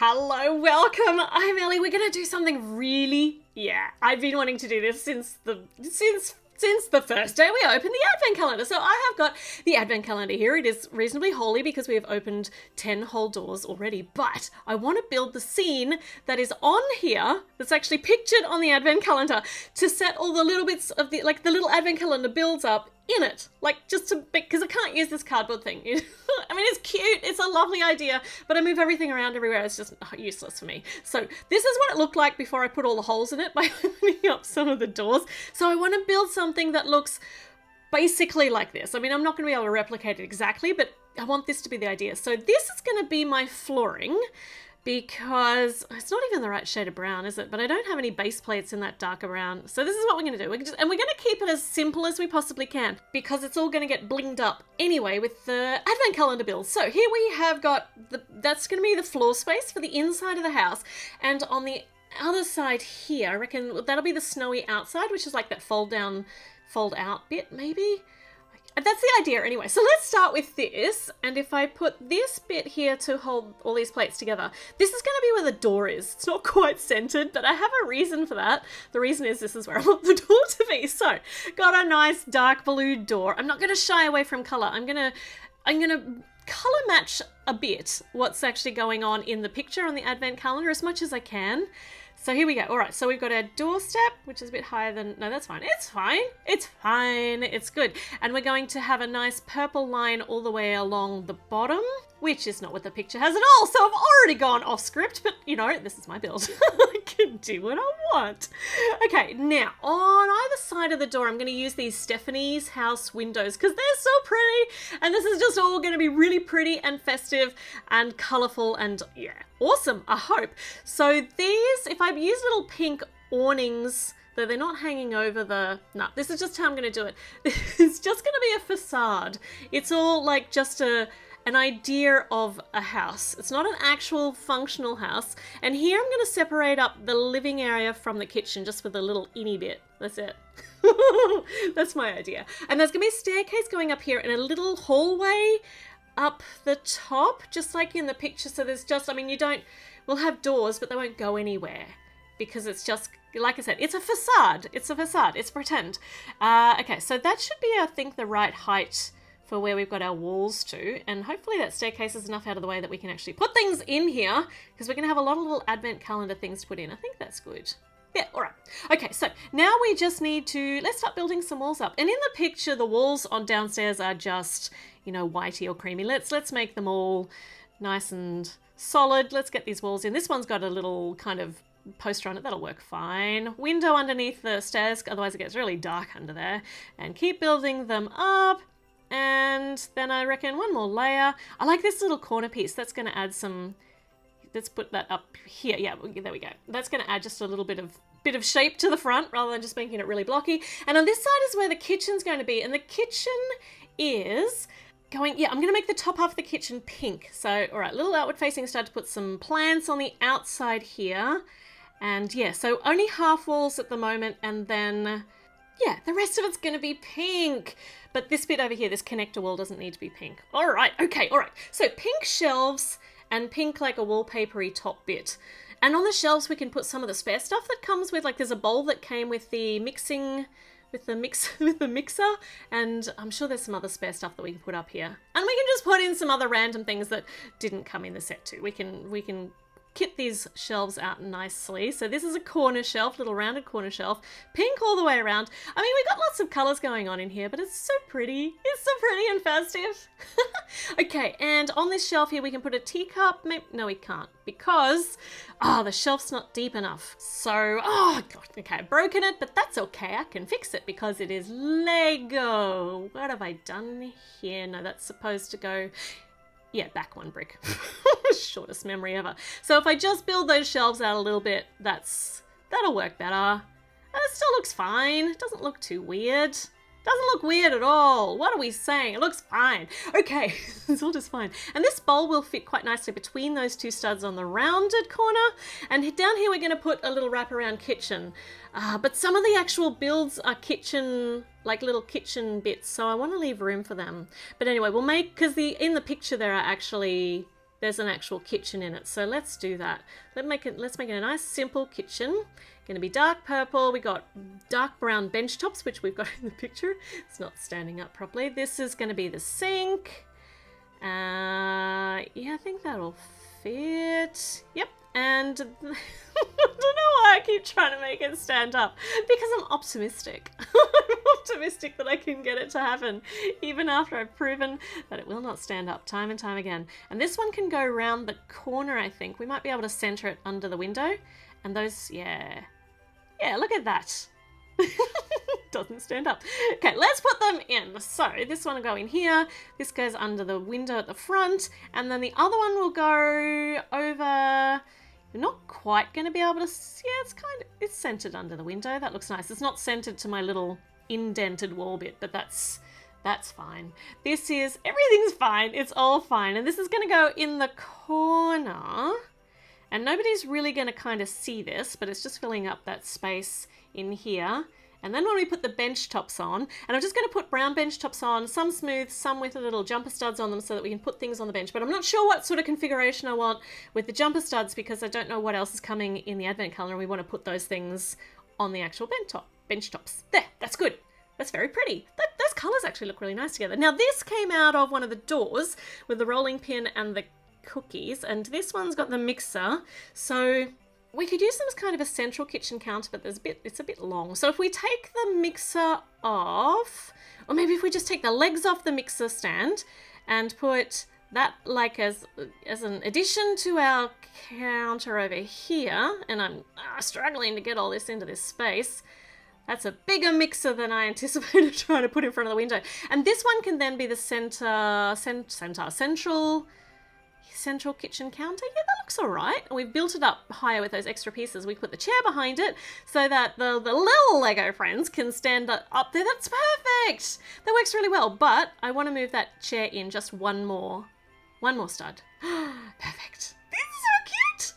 Hello, welcome. I'm Ellie. We're gonna do something really, I've been wanting to do this since the first day we opened the advent calendar. So I have got the advent calendar here. It is reasonably holy because we have opened 10 whole doors already, but I want to build the scene that is on here, that's actually pictured on the advent calendar, to set all the little bits of the little advent calendar builds up in it, because I can't use this cardboard thing. I mean, it's cute, it's a lovely idea, but I move everything around everywhere. It's just useless for me. So this is what it looked like before I put all the holes in it by opening up some of the doors. So I want to build something that looks basically like this. I mean, I'm not going to be able to replicate it exactly, but I want this to be the idea. So this is going to be my flooring, because it's not even the right shade of brown, is it? But I don't have any base plates in that darker brown. So this is what we're going to do. And we're going to keep it as simple as we possibly can, because it's all going to get blinged up anyway with the advent calendar build. So here we have got, that's going to be the floor space for the inside of the house. And on the other side here, I reckon that'll be the snowy outside, which is like that fold out bit maybe. That's the idea anyway. So let's start with this. And if I put this bit here to hold all these plates together, this is going to be where the door is. It's not quite centered, but I have a reason for that. The reason is this is where I want the door to be. So got a nice dark blue door. I'm not going to shy away from color. I'm going to color match a bit what's actually going on in the picture on the advent calendar as much as I can. So here we go. All right, so we've got our doorstep, which is a bit higher than, no, that's fine. It's fine. It's fine. It's good. And we're going to have a nice purple line all the way along the bottom, which is not what the picture has at all. So I've already gone off script, but you know, this is my build. I can do what I want. Okay, now on either side of the door, I'm going to use these Stephanie's house windows because they're so pretty. And this is just all going to be really pretty and festive and colorful and awesome, I hope. So these, if I use little pink awnings, though they're not hanging over this is just how I'm going to do it. It's just going to be a facade. It's all like just an idea of a house. It's not an actual functional house. And here I'm going to separate up the living area from the kitchen just with a little innie bit. That's it. That's my idea. And there's going to be a staircase going up here and a little hallway up the top, just like in the picture. So there's just, I mean, we'll have doors, but they won't go anywhere because it's just, like I said, it's a facade. It's a facade. It's pretend. Okay, so that should be, I think, the right height for where we've got our walls to. And hopefully that staircase is enough out of the way that we can actually put things in here, because we're going to have a lot of little advent calendar things to put in. I think that's good. Yeah, all right. Okay, so now we just need to, let's start building some walls up. And in the picture, the walls on downstairs are just, you know, whitey or creamy. Let's make them all nice and solid. Let's get these walls in. This one's got a little kind of poster on it. That'll work fine. Window underneath the stairs, otherwise it gets really dark under there. And keep building them up. And then I reckon one more layer. I like this little corner piece. That's going to add some, let's put that up here. Yeah, there we go. That's going to add just a little bit of shape to the front rather than just making it really blocky. And on this side is where the kitchen's going to be. And the kitchen is going, I'm going to make the top half of the kitchen pink. So, all right, little outward facing, start to put some plants on the outside here. And so only half walls at the moment. And then, the rest of it's going to be pink. But this bit over here, this connector wall doesn't need to be pink. All right, okay, all right. So pink shelves and pink like a wallpapery top bit. And on the shelves, we can put some of the spare stuff that comes with, like there's a bowl that came with the mixer, and I'm sure there's some other spare stuff that we can put up here. And we can just put in some other random things that didn't come in the set too. We can kit these shelves out nicely. So this is a corner shelf, little rounded corner shelf, pink all the way around. I mean, we've got lots of colors going on in here, but it's so pretty. It's so pretty and festive. Okay, and on this shelf here, we can put a teacup. No, we can't, because the shelf's not deep enough. So, God, okay, I've broken it, but that's okay. I can fix it because it is Lego. What have I done here? No, that's supposed to go, back one brick. Shortest memory ever. So if I just build those shelves out a little bit, that'll work better. And it still looks fine. It doesn't look too weird. Doesn't look weird at all. What are we saying? It looks fine. Okay, it's all just fine. And this bowl will fit quite nicely between those two studs on the rounded corner. And down here we're going to put a little wraparound kitchen. But some of the actual builds are kitchen, like little kitchen bits, so I want to leave room for them. But anyway, we'll make, because in the picture there are actually there's an actual kitchen in it. So let's do that. Let's make it a nice simple kitchen. Going to be dark purple. We got dark brown bench tops, which we've got in the picture. It's not standing up properly. This is going to be the sink. Yeah, I think that'll fit. Yep. And I don't know why I keep trying to make it stand up, because I'm optimistic. I'm optimistic that I can get it to happen, even after I've proven that it will not stand up time and time again. And this one can go around the corner, I think. We might be able to center it under the window. And those, yeah, look at that. Doesn't stand up. Okay, let's put them in. So this one will go in here. This goes under the window at the front. And then the other one will go over... We're not quite going to be able to... Yeah, it's centered under the window. That looks nice. It's not centered to my little indented wall bit, but that's fine. Everything's fine. It's all fine. And this is going to go in the corner. And nobody's really going to kind of see this, but it's just filling up that space in here. And then when we put the bench tops on, and I'm just going to put brown bench tops on, some smooth, some with little jumper studs on them so that we can put things on the bench. But I'm not sure what sort of configuration I want with the jumper studs, because I don't know what else is coming in the advent calendar. We want to put those things on the actual bench tops. There, that's good. That's very pretty. Those colours actually look really nice together. Now this came out of one of the doors with the rolling pin and the cookies, and this one's got the mixer. So... we could use them as kind of a central kitchen counter, but it's a bit long. So if we take the mixer off, or maybe if we just take the legs off the mixer stand and put that like as an addition to our counter over here, and I'm struggling to get all this into this space. That's a bigger mixer than I anticipated trying to put in front of the window. And this one can then be the central kitchen counter. Yeah, that looks all right. And we've built it up higher with those extra pieces. We put the chair behind it so that the little Lego friends can stand up there. That's perfect. That works really well. But I want to move that chair in just one more stud. Perfect. This is so cute.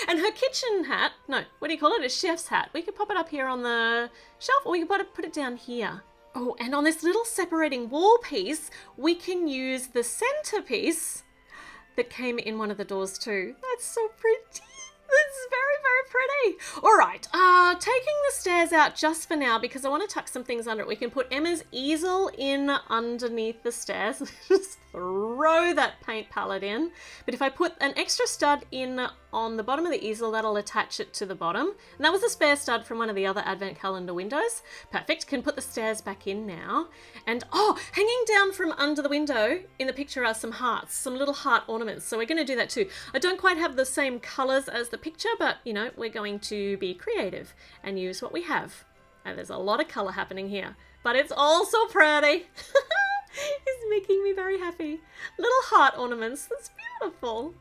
And her kitchen hat, no, what do you call it? A chef's hat. We could pop it up here on the shelf, or we could put it down here. Oh, and on this little separating wall piece, we can use the centerpiece that came in one of the doors too. That's so pretty. That's very, very pretty. All right, taking the stairs out just for now because I want to tuck some things under it. We can put Emma's easel in underneath the stairs. Just throw that paint palette in. But if I put an extra stud in on the bottom of the easel, that'll attach it to the bottom. And that was a spare stud from one of the other advent calendar windows. Perfect. Can put the stairs back in now. And hanging down from under the window in the picture are some hearts, some little heart ornaments. So we're going to do that too. I don't quite have the same colors as the picture, but you know, we're going to be creative and use what we have. And there's a lot of color happening here, but it's all so pretty. It's making me very happy. Little heart ornaments. That's beautiful.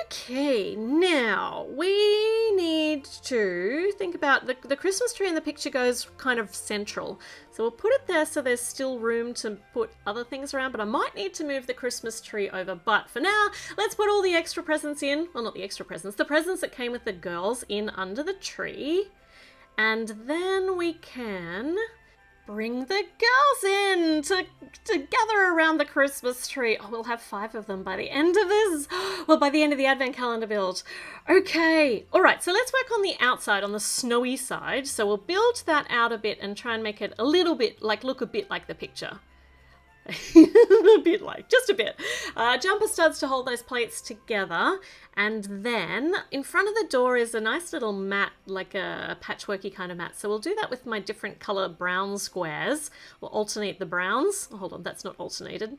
Okay, now we need to think about the Christmas tree in the picture goes kind of central. So we'll put it there so there's still room to put other things around, but I might need to move the Christmas tree over. But for now, let's put all the extra presents in. Well, not the extra presents. The presents that came with the girls in under the tree. And then we can bring the girls in to gather around the Christmas tree. Oh, we'll have 5 of them by the end of this. Well, by the end of the advent calendar build. Okay. All right. So let's work on the outside, on the snowy side. So we'll build that out a bit and try and make it a little bit look a bit like the picture. Just a bit. Jumper studs to hold those plates together. And then in front of the door is a nice little mat, like a patchworky kind of mat. So we'll do that with my different color brown squares. We'll alternate the browns. Oh, hold on, that's not alternated.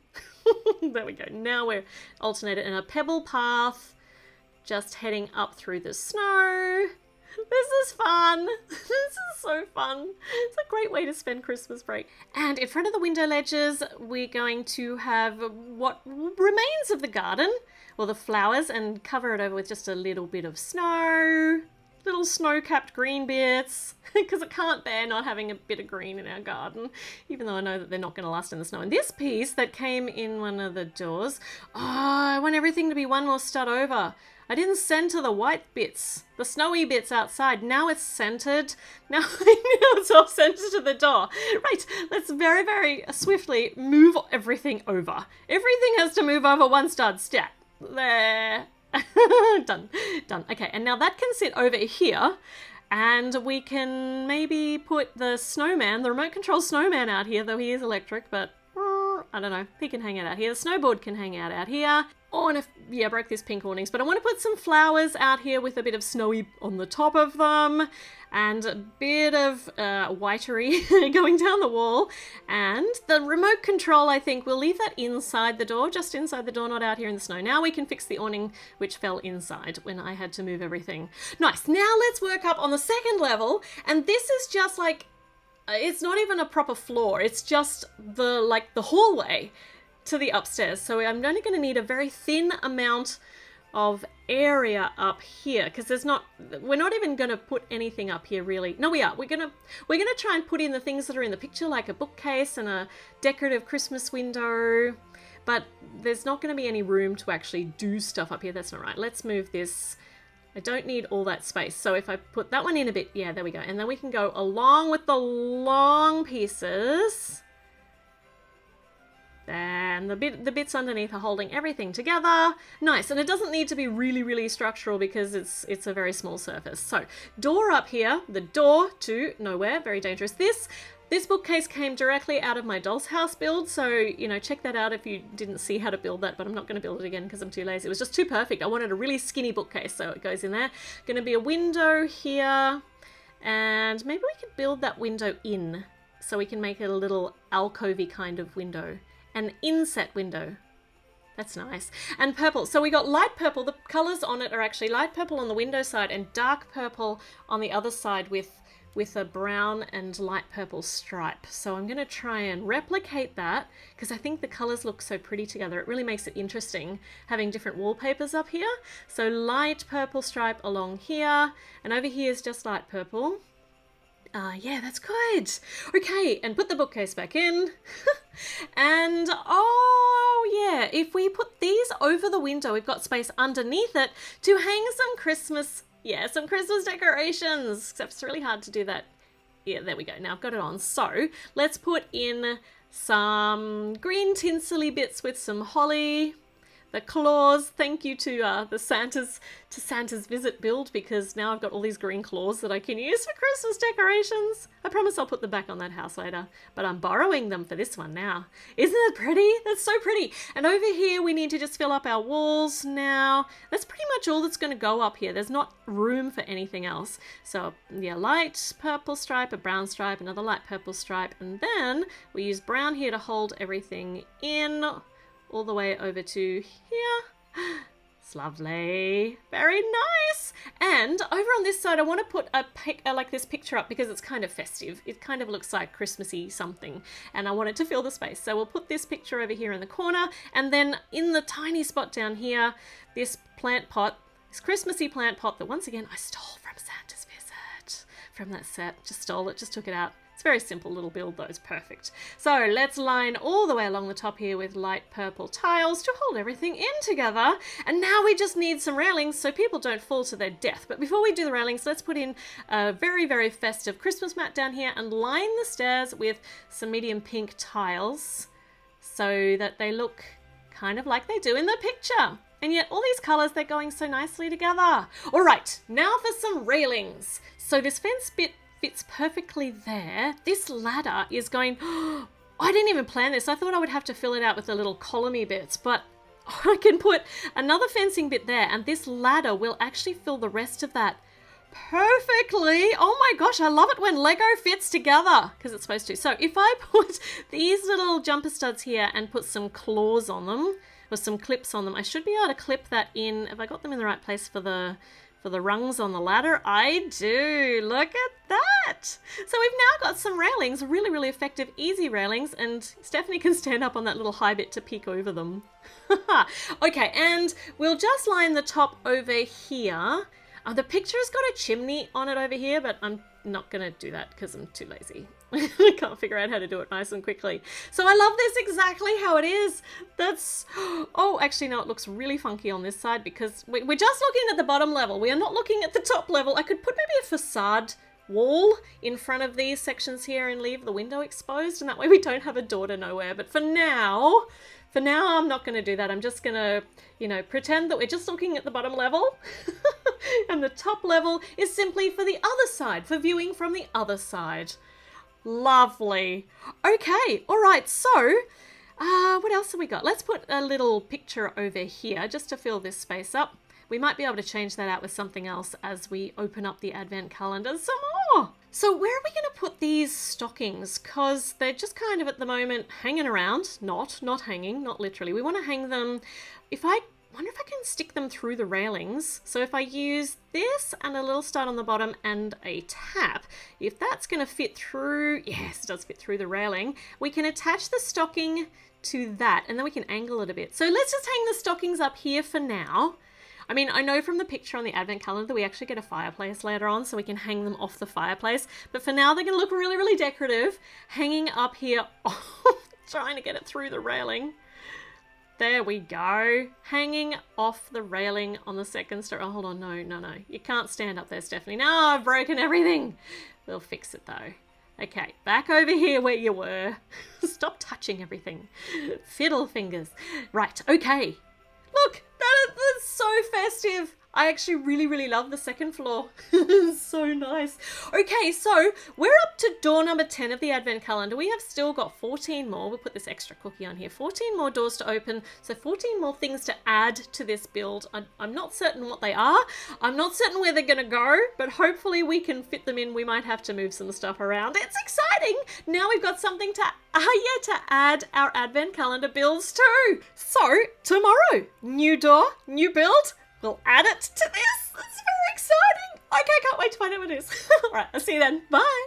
There we go. Now we're alternated in a pebble path, just heading up through the snow. This is fun. This is so fun. It's a great way to spend Christmas break. And in front of the window ledges, we're going to have what remains of the garden, or the flowers, and cover it over with just a little bit of snow, little snow-capped green bits, because it can't bear not having a bit of green in our garden, even though I know that they're not going to last in the snow. And this piece that came in one of the doors, I want everything to be one more stud over. I didn't center the white bits, the snowy bits outside. Now it's centered. Now it's all centered to the door. Right, let's very, very swiftly move everything over. Everything has to move over one stud. Stat. There. Done. Okay, and now that can sit over here, and we can maybe put the snowman, the remote control snowman out here, though he is electric, but I don't know, he can hang out here. The snowboard can hang out here. Oh, and I broke this pink awnings, but I want to put some flowers out here with a bit of snowy on the top of them, and a bit of whitery going down the wall. And the remote control, I think, we'll leave that inside the door, just inside the door, not out here in the snow. Now we can fix the awning, which fell inside when I had to move everything. Nice. Now let's work up on the second level, and this is just like, it's not even a proper floor. It's just the hallway to the upstairs. So I'm only going to need a very thin amount of area up here, because we're not even going to put anything up here really. No, we are. We're going to try and put in the things that are in the picture, like a bookcase and a decorative Christmas window, but there's not going to be any room to actually do stuff up here. That's not right. Let's move this. I don't need all that space. So if I put that one in a bit, yeah, there we go. And then we can go along with the long pieces. And the bits underneath are holding everything together. Nice. And it doesn't need to be really, really structural because it's a very small surface. So door up here, the door to nowhere, very dangerous. This bookcase came directly out of my doll's house build, so, you know, check that out if you didn't see how to build that, but I'm not going to build it again because I'm too lazy. It was just too perfect. I wanted a really skinny bookcase, so it goes in there. Going to be a window here, and maybe we could build that window in, so we can make it a little alcove-y kind of window. An inset window. That's nice. And purple. So we got light purple. The colours on it are actually light purple on the window side and dark purple on the other side with a brown and light purple stripe. So I'm going to try and replicate that because I think the colours look so pretty together. It really makes it interesting having different wallpapers up here. So light purple stripe along here, and over here is just light purple. Yeah, that's good. Okay, and put the bookcase back in. And, oh yeah, if we put these over the window, we've got space underneath it to hang some Christmas decorations. Except it's really hard to do that. Yeah, there we go. Now I've got it on. So let's put in some green tinsely bits with some holly. The claws, thank you to the Santa's visit build, because now I've got all these green claws that I can use for Christmas decorations. I promise I'll put them back on that house later, but I'm borrowing them for this one now. Isn't it pretty? That's so pretty. And over here we need to just fill up our walls now. That's pretty much all that's going to go up here. There's not room for anything else. So yeah, light purple stripe, a brown stripe, another light purple stripe, and then we use brown here to hold everything in. All the way over to here. It's lovely. Very nice. And over on this side, I want to put like this picture up because it's kind of festive. It kind of looks like Christmassy something, and I want it to fill the space. So we'll put this picture over here in the corner, and then in the tiny spot down here, this plant pot, this Christmassy plant pot that once again I stole from Santa's visit, from that set. Just stole it, just took it out. It's a very simple little build though, it's perfect. So let's line all the way along the top here with light purple tiles to hold everything in together. And now we just need some railings so people don't fall to their death. But before we do the railings, let's put in a very, very festive Christmas mat down here and line the stairs with some medium pink tiles so that they look kind of like they do in the picture. And yet all these colours, they're going so nicely together. All right, now for some railings. So this fence bit fits perfectly there. This ladder is going, oh, I didn't even plan this. I thought I would have to fill it out with the little columny bits, but I can put another fencing bit there, and this ladder will actually fill the rest of that perfectly. Oh my gosh, I love it when Lego fits together, because it's supposed to. So if I put these little jumper studs here and put some claws on them, or some clips on them, I should be able to clip that in. Have I got them in the right place for the rungs on the ladder? I do. Look at that. So we've now got some railings, really, really effective, easy railings, and Stephanie can stand up on that little high bit to peek over them. Okay, and we'll just line the top over here. The picture's got a chimney on it over here, but I'm not going to do that because I'm too lazy. I can't figure out how to do it nice and quickly. So I love this exactly how it is. That's, oh, actually no, it looks really funky on this side because we're just looking at the bottom level. We are not looking at the top level. I could put maybe a facade wall in front of these sections here and leave the window exposed, and that way we don't have a door to nowhere. But for now, for now, I'm not going to do that. I'm just going to, you know, pretend that we're just looking at the bottom level. And the top level is simply for the other side, for viewing from the other side. Lovely. Okay, all right, so what else have we got? Let's put a little picture over here just to fill this space up. We might be able to change that out with something else as we open up the advent calendar some more. So where are we going to put these stockings? Because they're just kind of at the moment hanging around. Not hanging, not literally. We want to hang them. I wonder if I can stick them through the railings. So if I use this and a little stud on the bottom and a tap, if that's going to fit through, yes, it does fit through the railing, we can attach the stocking to that and then we can angle it a bit. So let's just hang the stockings up here for now. I mean, I know from the picture on the advent calendar that we actually get a fireplace later on, so we can hang them off the fireplace. But for now, they're going to look really, really decorative. Hanging up here, trying to get it through the railing. There we go. Hanging off the railing on the second story. Oh, hold on. No. You can't stand up there, Stephanie. No, I've broken everything. We'll fix it, though. Okay, back over here where you were. Stop touching everything. Fiddle fingers. Right, okay. Look, that's so festive. I actually really, really love the second floor. So nice. Okay, so we're up to door number 10 of the advent calendar. We have still got 14 more. We'll put this extra cookie on here. 14 more doors to open. So 14 more things to add to this build. I'm not certain what they are. I'm not certain where they're going to go, but hopefully we can fit them in. We might have to move some stuff around. It's exciting. Now we've got something to add our advent calendar builds to. So tomorrow, new door, new build. We'll add it to this. That's very exciting. Okay, can't wait to find out what it is. All right, I'll see you then. Bye.